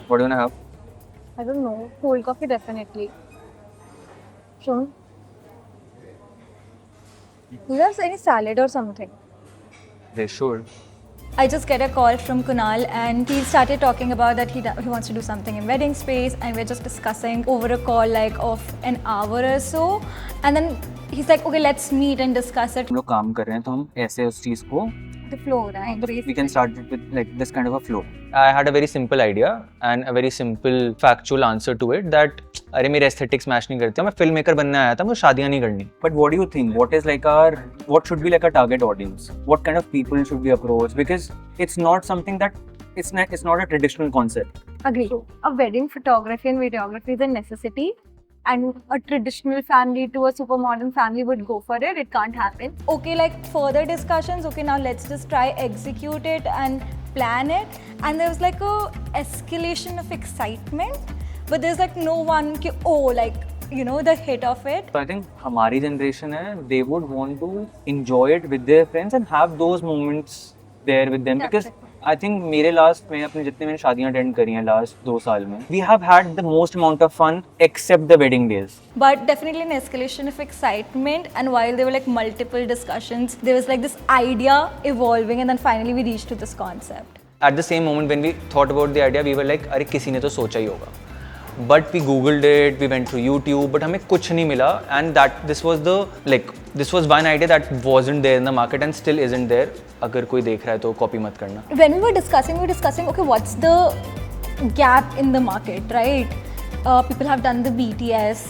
What do you wanna have? I don't know. Cold coffee definitely. Sure. Do you have any salad or something? They should. I just get a call from Kunal and he started talking about that he wants to do something in wedding space, and we're just discussing over a call like of an hour or so, and then he's like, okay, let's meet and discuss it. हम लोग काम कर रहे हैं तो हम ऐसे उस चीज को The flow, right? we can start it with like this kind of a flow. I had a very simple idea and a very simple factual answer to it that अरे मेरे aesthetics match नहीं करते, मैं film maker बनने आया था, मुझे शादियां नहीं करनी. But what do you think? What should be like a target audience? What kind of people should be approached? Because it's not something that it's not a traditional concept. Agree. A wedding photography and videography is a necessity, and a traditional family to a super modern family would go for it. It can't happen. Okay, like further discussions, okay, now let's just try execute it and plan it. And there was like a escalation of excitement, but there's like no one ki, oh, like, you know, the hit of it. So I think हमारी generation है, they would want to enjoy it with their friends and have those moments there with them. That's Because it. I think मेरे last में अपने जितने मैंने शादियां attend करी हैं last 2 साल में, we have had the most amount of fun except the wedding days. But definitely an escalation of excitement, and while there were like multiple discussions, there was like this idea evolving, and then finally we reached to this concept. At the same moment when we thought about the idea, we were like, अरे किसी ने तो सोचा ही होगा. But we googled it, we went through YouTube, but हमें कुछ नहीं मिला, and this was one idea that wasn't there in the market and still isn't there. अगर कोई देख रहा है तो copy मत करना. When we were discussing, okay, what's the gap in the market, right? People have done the BTS,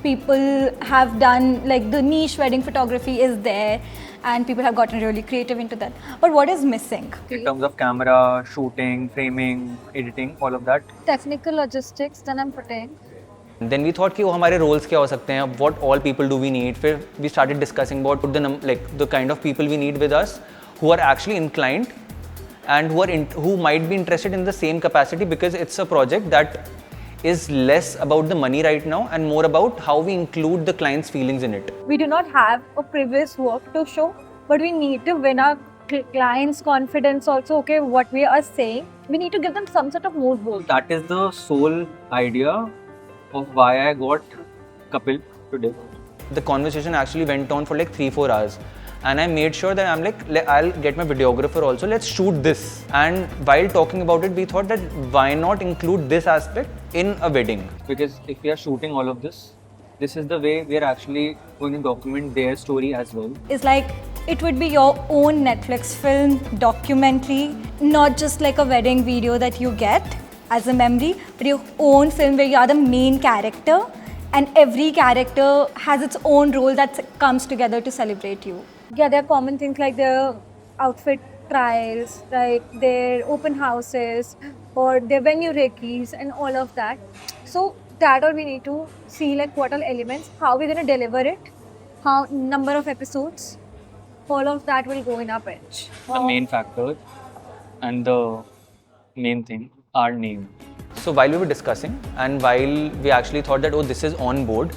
people have done like the niche wedding photography is there, and people have gotten really creative into that. But what is missing? In terms of camera, shooting, framing, editing, all of that. Technical logistics, then I'm putting. Then we thought कि वो हमारे roles क्या हो सकते हैं, what all people do we need. फिर we started discussing about the kind of people we need with us who are actually inclined and who might be interested in the same capacity, because it's a project that is less about the money right now and more about how we include the client's feelings in it. We do not have a previous work to show, but we need to win our clients' confidence also. Okay, what we are saying, we need to give them some sort of mood board. That is the sole idea of why I got Kapil today. The conversation actually went on for like 3-4 hours. And I made sure that I'm like, I'll get my videographer also, let's shoot this. And while talking about it, we thought that why not include this aspect in a wedding? Because if we are shooting all of this, this is the way we are actually going to document their story as well. It's like it would be your own Netflix film documentary, not just like a wedding video that you get as a memory, but your own film where you are the main character, and every character has its own role that comes together to celebrate you. Yeah, there are common things like their outfit trials, right? Their open houses or their venue rekkis and all of that. So that all we need to see, like what all elements, how we're gonna deliver it, how number of episodes, all of that will go in our pitch. The main factor and the main thing, our name. So while we were discussing and while we actually thought that, oh, this is on board,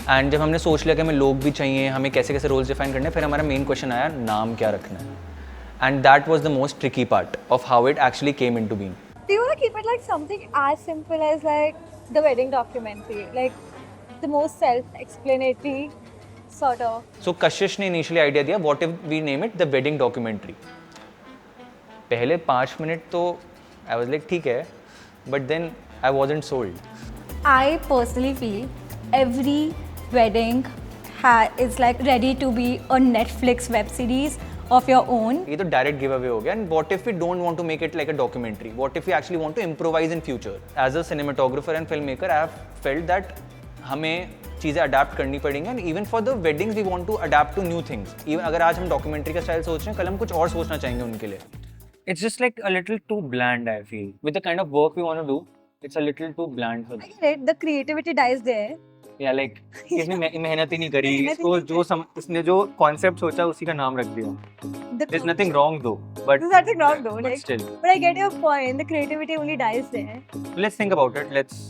and जब हमने सोच लिया कि हमें लोग भी चाहिए, हमें कैसे कैसे रोल्स डिफाइन करने हैं, फिर हमारा मेन क्वेश्चन आया नाम क्या रखना है. And that was the most tricky part of how it actually came into being. Do you want to keep it like something as simple as like the wedding documentary, like the most self-explanatory sort of? So Kashish ने initially idea दिया, what if we name it the wedding documentary. पहले 5 minute तो I was like ठीक है, but then I wasn't sold. I personally feel every wedding is like ready to be a Netflix web series of your own. ये तो direct give away हो गया. And what if we don't want to make it like a documentary, what if we actually want to improvise in future. As a cinematographer and filmmaker I have felt that हमें चीज़ें adapt करनी पड़ेंगी. And even for the weddings we want to adapt to new things. Even अगर आज हम documentary का style सोच रहे हैं, कल हम कुछ और सोचना चाहेंगे उनके लिए. It's just like a little too bland I feel. With the kind of work we want to do, it's a little too bland for this. Right, the creativity dies there. या लाइक इसने मेहनत ही नहीं करी, इसको इसने जो concept सोचा उसी का नाम रख दिया. There's nothing wrong though, but There's nothing wrong though. but Like, still, but I get your point. The creativity only dies there. let's think about it. Let's